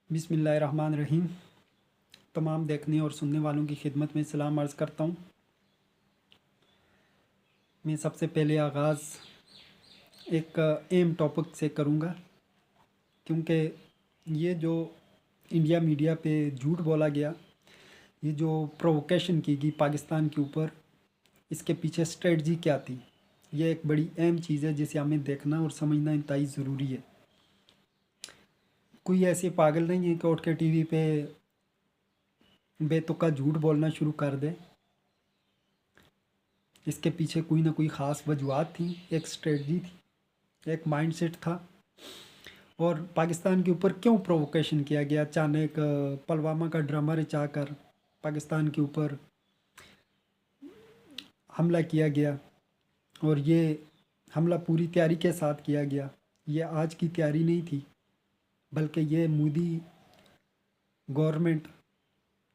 بسم اللہ الرحمن الرحیم۔ تمام دیکھنے اور سننے والوں کی خدمت میں سلام عرض کرتا ہوں۔ میں سب سے پہلے آغاز ایک اہم ٹاپک سے کروں گا، کیونکہ یہ جو انڈیا میڈیا پہ جھوٹ بولا گیا، یہ جو پرووکیشن کی گئی پاکستان کے اوپر، اس کے پیچھے اسٹریٹجی کیا تھی، یہ ایک بڑی اہم چیز ہے جسے ہمیں دیکھنا اور سمجھنا انتہائی ضروری ہے۔ کوئی ایسے پاگل نہیں ہے کہ اٹھ کے ٹی وی پہ بے تکا جھوٹ بولنا شروع کر دے۔ اس کے پیچھے کوئی نہ کوئی خاص وجوہات تھیں، ایک اسٹریٹجی تھی، ایک مائنڈ سیٹ تھا۔ اور پاکستان کے اوپر کیوں پرووکیشن کیا گیا؟ اچانک پلوامہ کا ڈرامہ رچا کر پاکستان کے اوپر حملہ کیا گیا، اور یہ حملہ پوری تیاری کے ساتھ کیا گیا۔ یہ آج کی تیاری نہیں تھی، بلکہ یہ مودی گورنمنٹ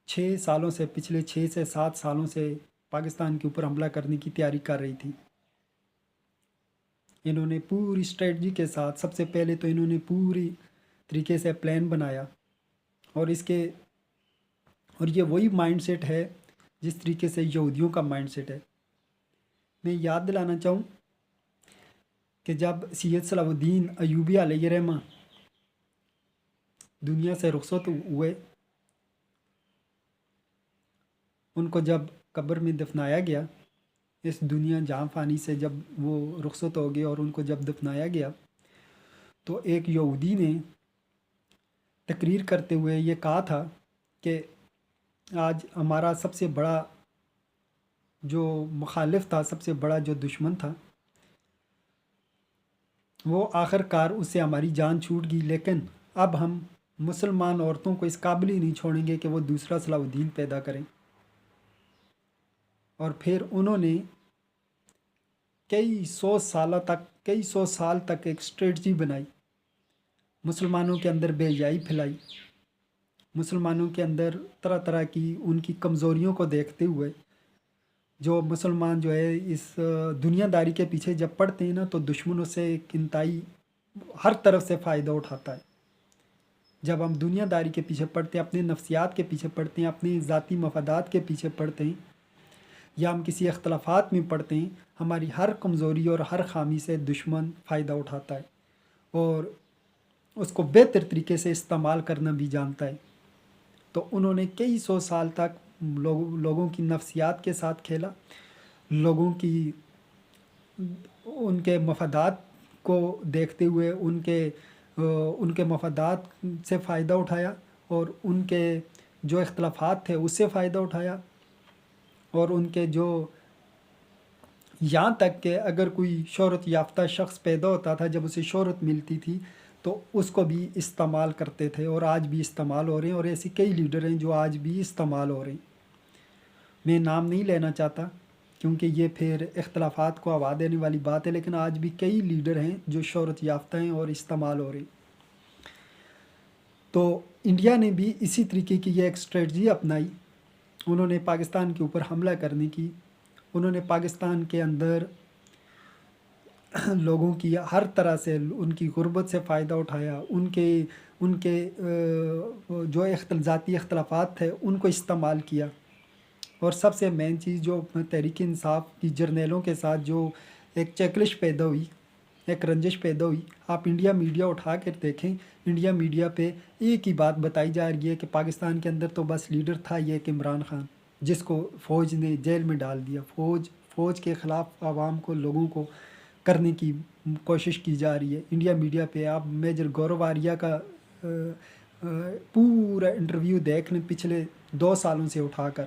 6 سالوں سے، پچھلے 6 سے 7 سالوں سے پاکستان کے اوپر حملہ کرنے کی تیاری کر رہی تھی۔ انہوں نے پوری اسٹریٹجی کے ساتھ، سب سے پہلے تو انہوں نے پوری طریقے سے پلان بنایا، اور یہ وہی مائنڈ سیٹ ہے جس طریقے سے یہودیوں کا مائنڈ سیٹ ہے۔ میں یاد دلانا چاہوں کہ جب سید صلاح الدین ایوبی علیہ الرحمہ دنیا سے رخصت ہوئے، ان کو جب قبر میں دفنایا گیا، اس دنیا جہاں فانی سے جب وہ رخصت ہو گئے اور ان کو جب دفنایا گیا، تو ایک یہودی نے تقریر کرتے ہوئے یہ کہا تھا کہ آج ہمارا سب سے بڑا جو مخالف تھا، سب سے بڑا جو دشمن تھا، وہ آخر کار اس سے ہماری جان چھوٹ گئی، لیکن اب ہم مسلمان عورتوں کو اس قابل ہی نہیں چھوڑیں گے کہ وہ دوسرا صلاح الدین پیدا کریں۔ اور پھر انہوں نے کئی سو سال تک ایک اسٹریٹجی بنائی، مسلمانوں کے اندر بے حیائی پھیلائی، مسلمانوں کے اندر طرح طرح کی ان کی کمزوریوں کو دیکھتے ہوئے، جو مسلمان جو ہے اس دنیا داری کے پیچھے جب پڑتے ہیں نا، تو دشمنوں سے ایک انتہائی ہر طرف سے فائدہ اٹھاتا ہے۔ جب ہم دنیا داری کے پیچھے پڑتے ہیں، اپنے نفسیات کے پیچھے پڑتے ہیں، اپنے ذاتی مفادات کے پیچھے پڑتے ہیں، یا ہم کسی اختلافات میں پڑتے ہیں، ہماری ہر کمزوری اور ہر خامی سے دشمن فائدہ اٹھاتا ہے، اور اس کو بہتر طریقے سے استعمال کرنا بھی جانتا ہے۔ تو انہوں نے کئی سو سال تک لوگوں کی نفسیات کے ساتھ کھیلا، لوگوں کی ان کے مفادات کو دیکھتے ہوئے ان کے مفادات سے فائدہ اٹھایا، اور ان کے جو اختلافات تھے اس سے فائدہ اٹھایا، اور ان کے جو یہاں تک کہ اگر کوئی شہرت یافتہ شخص پیدا ہوتا تھا، جب اسے شہرت ملتی تھی تو اس کو بھی استعمال کرتے تھے، اور آج بھی استعمال ہو رہے ہیں، اور ایسے کئی لیڈر ہیں جو آج بھی استعمال ہو رہے ہیں۔ میں نام نہیں لینا چاہتا کیونکہ یہ پھر اختلافات کو ہوا دینے والی بات ہے، لیکن آج بھی کئی لیڈر ہیں جو شہرت یافتہ ہیں اور استعمال ہو رہے ہیں۔ تو انڈیا نے بھی اسی طریقے کی یہ ایک اسٹریٹجی اپنائی۔ انہوں نے پاکستان کے اوپر حملہ کرنے کی، انہوں نے پاکستان کے اندر لوگوں کی ہر طرح سے ان کی غربت سے فائدہ اٹھایا، ان کے جو ذاتی اختلافات تھے ان کو استعمال کیا، اور سب سے مین چیز جو تحریک انصاف کی جرنیلوں کے ساتھ جو ایک چیکلش پیدا ہوئی، ایک رنجش پیدا ہوئی۔ آپ انڈیا میڈیا اٹھا کر دیکھیں، انڈیا میڈیا پہ ایک ہی بات بتائی جا رہی ہے کہ پاکستان کے اندر تو بس لیڈر تھا یہ ایک عمران خان، جس کو فوج نے جیل میں ڈال دیا۔ فوج کے خلاف عوام کو، لوگوں کو کرنے کی کوشش کی جا رہی ہے۔ انڈیا میڈیا پہ آپ میجر گورو آریہ کا پورا انٹرویو دیکھ لیں پچھلے 2 سالوں سے اٹھا کر،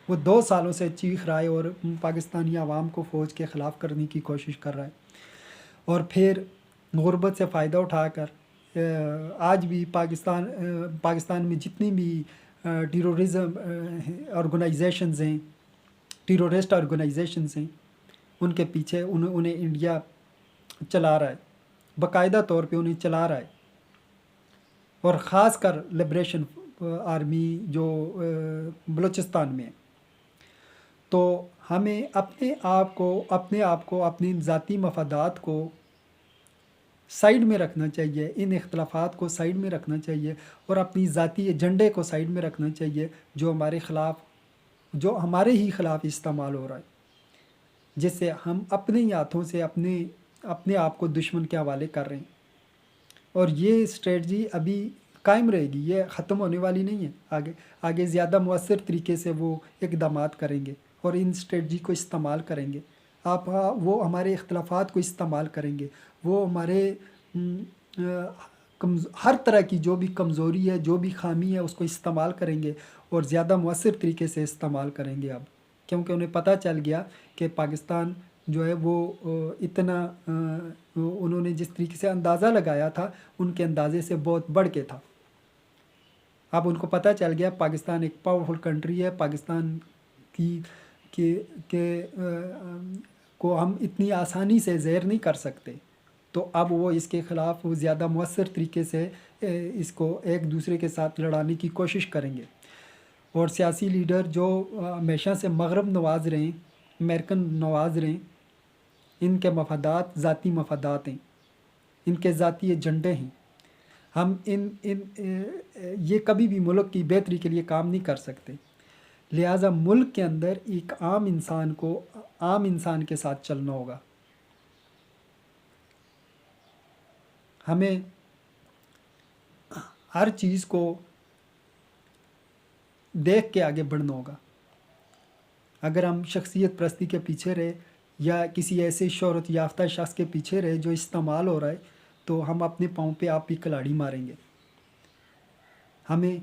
وہ 2 سالوں سے چیخ رہا ہے اور پاکستانی عوام کو فوج کے خلاف کرنے کی کوشش کر رہا ہے، اور پھر غربت سے فائدہ اٹھا کر آج بھی پاکستان میں جتنی بھی ٹیرورزم آرگنائزیشنز ہیں، ٹیرورسٹ آرگنائزیشنز ہیں، ان کے پیچھے انہیں انڈیا چلا رہا ہے، باقاعدہ طور پہ انہیں چلا رہا ہے، اور خاص کر لبریشن آرمی جو بلوچستان میں ہے۔ تو ہمیں اپنے آپ کو اپنے ذاتی مفادات کو سائیڈ میں رکھنا چاہیے، ان اختلافات کو سائیڈ میں رکھنا چاہیے اور اپنی ذاتی ایجنڈے کو سائیڈ میں رکھنا چاہیے جو ہمارے ہی خلاف استعمال ہو رہا ہے، جس سے ہم اپنے ہی ہاتھوں سے اپنے آپ کو دشمن کے حوالے کر رہے ہیں۔ اور یہ اسٹریٹجی ابھی قائم رہے گی، یہ ختم ہونے والی نہیں ہے۔ آگے زیادہ مؤثر طریقے سے وہ اقدامات کریں گے اور ان اسٹریٹجی کو استعمال کریں گے۔ وہ ہمارے اختلافات کو استعمال کریں گے، وہ ہمارے ہر طرح کی جو بھی کمزوری ہے، جو بھی خامی ہے، اس کو استعمال کریں گے اور زیادہ مؤثر طریقے سے استعمال کریں گے اب، کیونکہ انہیں پتہ چل گیا کہ پاکستان جو ہے وہ انہوں نے جس طریقے سے اندازہ لگایا تھا ان کے اندازے سے بہت بڑھ کے تھا۔ اب ان کو پتہ چل گیا پاکستان ایک پاورفل کنٹری ہے، پاکستان کو ہم اتنی آسانی سے زہر نہیں کر سکتے، تو اب وہ اس کے خلاف زیادہ مؤثر طریقے سے اس کو ایک دوسرے کے ساتھ لڑانے کی کوشش کریں گے۔ اور سیاسی لیڈر جو ہمیشہ سے مغرب نواز رہے ہیں، امریکن نواز رہے ہیں، ان کے مفادات ذاتی مفادات ہیں، ان کے ذاتی ایجنڈے ہیں۔ ہم یہ کبھی بھی ملک کی بہتری کے لیے کام نہیں کر سکتے، لہٰذا ملک کے اندر ایک عام انسان کے ساتھ چلنا ہوگا۔ ہمیں ہر چیز کو دیکھ کے آگے بڑھنا ہوگا۔ اگر ہم شخصیت پرستی کے پیچھے رہے یا کسی ایسے شہرت یافتہ شخص کے پیچھے رہے جو استعمال ہو رہا ہے، تو ہم اپنے پاؤں پہ آپ ہی کلاڑی ماریں گے۔ ہمیں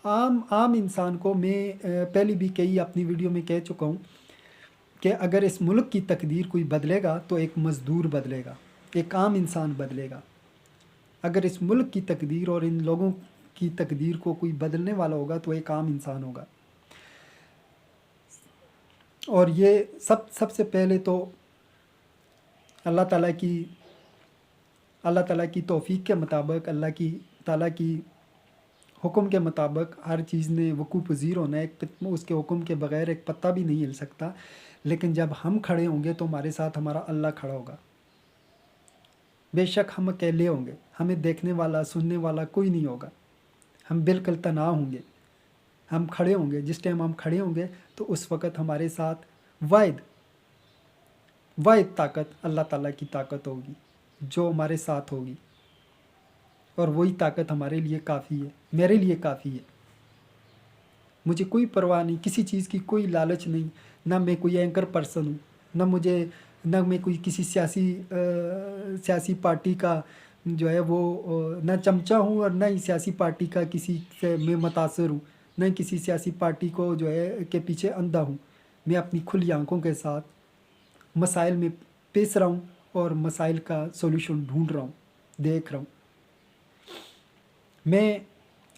عام انسان کو، میں پہلی بھی اپنی ویڈیو میں کہہ چکا ہوں کہ اگر اس ملک کی تقدیر کوئی بدلے گا تو ایک مزدور بدلے گا، ایک عام انسان بدلے گا۔ اگر اس ملک کی تقدیر اور ان لوگوں کی تقدیر کو کوئی بدلنے والا ہوگا تو ایک عام انسان ہوگا۔ اور یہ سب سے پہلے تو اللہ تعالیٰ کی توفیق کے مطابق، اللہ تعالیٰ کی حکم کے مطابق ہر چیز نے وقوع پذیر ہونا ہے۔ اس کے حکم کے بغیر ایک پتہ بھی نہیں ہل سکتا، لیکن جب ہم کھڑے ہوں گے تو ہمارے ساتھ ہمارا اللہ کھڑا ہوگا۔ بے شک ہم اکیلے ہوں گے، ہمیں دیکھنے والا سننے والا کوئی نہیں ہوگا، ہم بالکل تنہا ہوں گے، ہم کھڑے ہوں گے۔ جس ٹائم ہم کھڑے ہوں گے تو اس وقت ہمارے ساتھ واحد طاقت اللہ تعالیٰ کی طاقت ہوگی جو ہمارے ساتھ ہوگی، اور وہی طاقت ہمارے لیے کافی ہے، میرے لیے کافی ہے۔ مجھے کوئی پرواہ نہیں، کسی چیز کی کوئی لالچ نہیں، نہ میں کوئی اینکر پرسن ہوں، نہ میں کوئی کسی سیاسی پارٹی کا جو ہے وہ نہ چمچہ ہوں، اور نہ ہی سیاسی پارٹی کا کسی سے میں متاثر ہوں، نہ کسی سیاسی پارٹی کو جو ہے کے پیچھے اندھا ہوں۔ میں اپنی کھلی آنکھوں کے ساتھ مسائل میں پیش رہا ہوں اور مسائل کا سولوشن ڈھونڈ رہا ہوں، دیکھ رہا ہوں۔ میں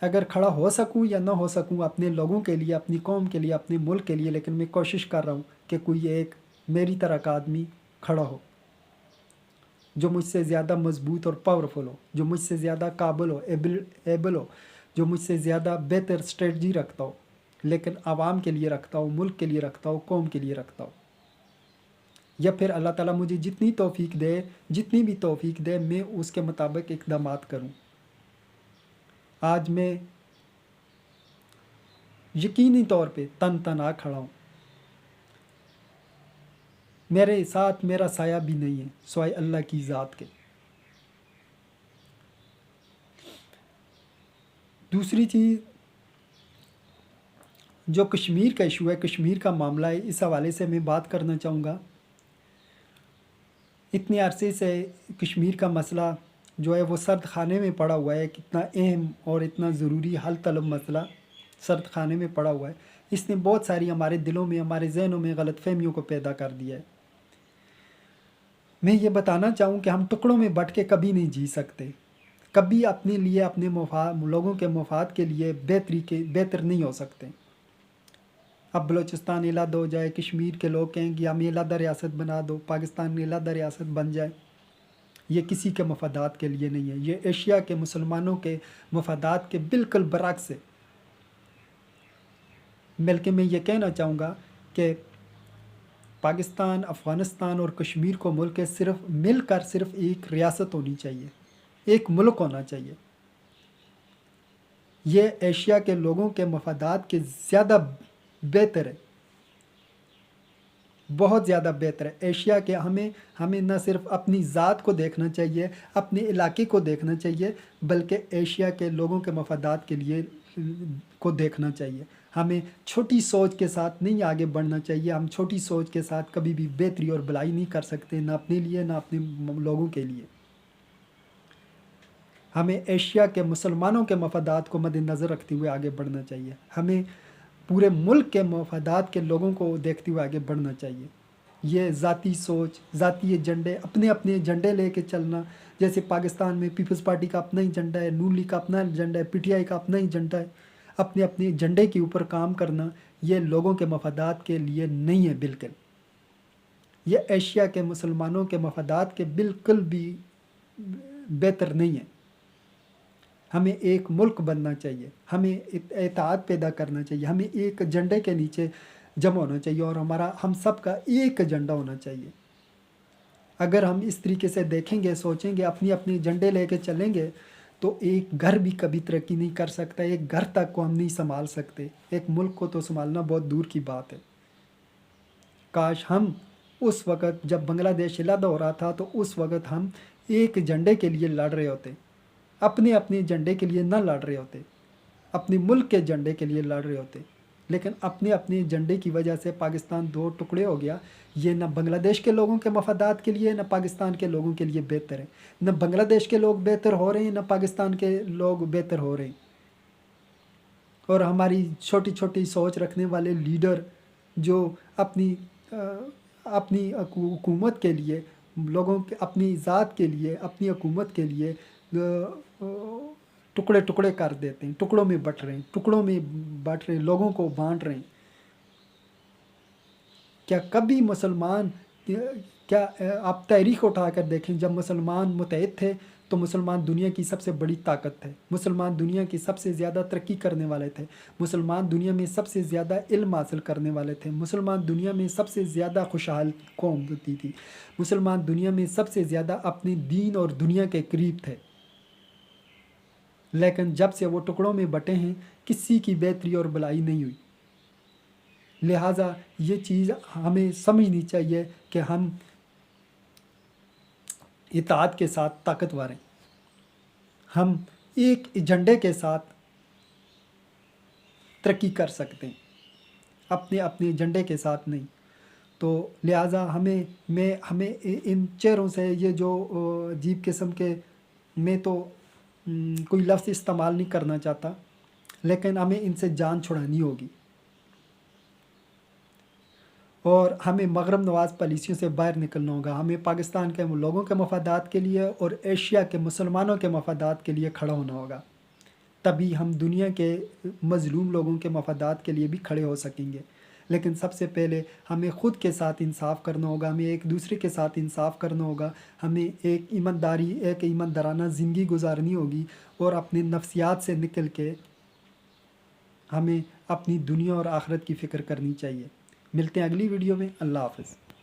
اگر کھڑا ہو سکوں یا نہ ہو سکوں اپنے لوگوں کے لیے، اپنی قوم کے لیے، اپنے ملک کے لیے، لیکن میں کوشش کر رہا ہوں کہ کوئی ایک میری طرح کا آدمی کھڑا ہو، جو مجھ سے زیادہ مضبوط اور پاورفل ہو، جو مجھ سے زیادہ قابل ہو، ایبل ہو، جو مجھ سے زیادہ بہتر اسٹریٹجی رکھتا ہو، لیکن عوام کے لیے رکھتا ہو، ملک کے لیے رکھتا ہو، قوم کے لیے رکھتا ہو۔ یا پھر اللہ تعالیٰ مجھے جتنی بھی توفیق دے میں اس کے مطابق اقدامات کروں۔ آج میں یقینی طور پہ تنہا کھڑا ہوں، میرے ساتھ میرا سایہ بھی نہیں ہے سوائے اللہ کی ذات کے۔ دوسری چیز جو کشمیر کا ایشو ہے، کشمیر کا معاملہ ہے، اس حوالے سے میں بات کرنا چاہوں گا۔ اتنے عرصے سے کشمیر کا مسئلہ جو ہے وہ سرد خانے میں پڑا ہوا ہے، کتنا اہم اور اتنا ضروری حل طلب مسئلہ سرد خانے میں پڑا ہوا ہے۔ اس نے بہت ساری ہمارے دلوں میں، ہمارے ذہنوں میں غلط فہمیوں کو پیدا کر دیا ہے۔ میں یہ بتانا چاہوں کہ ہم ٹکڑوں میں بٹ کے کبھی نہیں جی سکتے، کبھی اپنے لیے، اپنے لوگوں کے مفاد کے لیے بہتر نہیں ہو سکتے۔ اب بلوچستان علیحدہ ہو جائے، کشمیر کے لوگ کہیں کہ ہمیں علیحدہ ریاست بنا دو، پاکستان علیحدہ ریاست بن جائے، یہ کسی کے مفادات کے لیے نہیں ہے، یہ ایشیا کے مسلمانوں کے مفادات کے بالکل برعکس ہے۔ بلکہ میں یہ کہنا چاہوں گا کہ پاکستان، افغانستان اور کشمیر کو ملک ہے، صرف مل کر صرف ایک ریاست ہونی چاہیے، ایک ملک ہونا چاہیے۔ یہ ایشیا کے لوگوں کے مفادات کے زیادہ بہتر ہے، بہت زیادہ بہتر ہے۔ ایشیا کے ہمیں نہ صرف اپنی ذات کو دیکھنا چاہیے، اپنے علاقے کو دیکھنا چاہیے، بلکہ ایشیا کے لوگوں کے مفادات کے لیے کو دیکھنا چاہیے۔ ہمیں چھوٹی سوچ کے ساتھ نہیں آگے بڑھنا چاہیے۔ ہم چھوٹی سوچ کے ساتھ کبھی بھی بہتری اور بھلائی نہیں کر سکتے، نہ اپنے لیے نہ اپنے لوگوں کے لیے۔ ہمیں ایشیا کے مسلمانوں کے مفادات کو مد نظر رکھتے ہوئے آگے بڑھنا چاہیے۔ ہمیں پورے ملک کے مفادات کے لوگوں کو دیکھتے ہوئے آگے بڑھنا چاہیے۔ یہ ذاتی سوچ، ذاتی ایجنڈے، اپنے ایجنڈے لے کے چلنا، جیسے پاکستان میں پیپلز پارٹی کا اپنا ایجنڈا ہے، نون لیگ کا اپنا ایجنڈا ہے، پی ٹی آئی کا اپنا ایجنڈا ہے، اپنے ایجنڈے کے اوپر کام کرنا، یہ لوگوں کے مفادات کے لیے نہیں ہے بالکل۔ یہ ایشیا کے مسلمانوں کے مفادات کے بالکل بھی بہتر نہیں ہے۔ ہمیں ایک ملک بننا چاہیے، ہمیں اتحاد پیدا کرنا چاہیے، ہمیں ایک ایجنڈے کے نیچے جمع ہونا چاہیے، اور ہم سب کا ایک ایجنڈا ہونا چاہیے۔ اگر ہم اس طریقے سے دیکھیں گے، سوچیں گے، اپنی ایجنڈے لے کے چلیں گے، تو ایک گھر بھی کبھی ترقی نہیں کر سکتا، ایک گھر تک کو ہم نہیں سنبھال سکتے، ایک ملک کو تو سنبھالنا بہت دور کی بات ہے۔ کاش ہم اس وقت جب بنگلہ دیش علیحدہ ہو رہا تھا تو اس وقت ہم ایک ایجنڈے کے لیے لڑ رہے ہوتے، اپنے ایجنڈے کے لیے نہ لڑ رہے ہوتے، اپنے ملک کے ایجنڈے کے لیے لڑ رہے ہوتے۔ لیکن اپنے ایجنڈے کی وجہ سے پاکستان دو ٹکڑے ہو گیا۔ یہ نہ بنگلہ دیش کے لوگوں کے مفادات کے لیے، نہ پاکستان کے لوگوں کے لیے بہتر ہے۔ نہ بنگلہ دیش کے لوگ بہتر ہو رہے ہیں، نہ پاکستان کے لوگ بہتر ہو رہے ہیں۔ اور ہماری چھوٹی چھوٹی سوچ رکھنے والے لیڈر جو اپنی حکومت کے لیے، لوگوں کے اپنی ذات کے لیے، اپنی حکومت کے لیے ٹکڑے ٹکڑے کر دیتے ہیں، ٹکڑوں میں بٹ رہے ہیں، لوگوں کو بانٹ رہے ہیں۔ کیا کبھی مسلمان، کیا آپ تاریخ اٹھا کر دیکھیں، جب مسلمان متحد تھے تو مسلمان دنیا کی سب سے بڑی طاقت تھے، مسلمان دنیا کی سب سے زیادہ ترقی کرنے والے تھے، مسلمان دنیا میں سب سے زیادہ علم حاصل کرنے والے تھے، مسلمان دنیا میں سب سے زیادہ خوشحال قوم ہوتی تھی، مسلمان دنیا میں سب سے زیادہ اپنے دین اور دنیا کے قریب تھے۔ لیکن جب سے وہ ٹکڑوں میں بٹے ہیں، کسی کی بہتری اور بھلائی نہیں ہوئی۔ لہٰذا یہ چیز ہمیں سمجھنی چاہیے کہ ہم اتحاد کے ساتھ طاقتور ہیں، ہم ایک ایجنڈے کے ساتھ ترقی کر سکتے ہیں، اپنے ایجنڈے کے ساتھ نہیں۔ تو لہٰذا ہمیں ان چہروں سے، یہ جو عجیب قسم کے، میں تو کوئی لفظ استعمال نہیں کرنا چاہتا، لیکن ہمیں ان سے جان چھڑانی ہوگی، اور ہمیں مغرب نواز پالیسیوں سے باہر نکلنا ہوگا۔ ہمیں پاکستان کے لوگوں کے مفادات کے لیے اور ایشیا کے مسلمانوں کے مفادات کے لیے کھڑا ہونا ہوگا، تبھی ہم دنیا کے مظلوم لوگوں کے مفادات کے لیے بھی کھڑے ہو سکیں گے۔ لیکن سب سے پہلے ہمیں خود کے ساتھ انصاف کرنا ہوگا، ہمیں ایک دوسرے کے ساتھ انصاف کرنا ہوگا، ہمیں ایک ایماندارانہ زندگی گزارنی ہوگی، اور اپنے نفسیات سے نکل کے ہمیں اپنی دنیا اور آخرت کی فکر کرنی چاہیے۔ ملتے ہیں اگلی ویڈیو میں۔ اللہ حافظ۔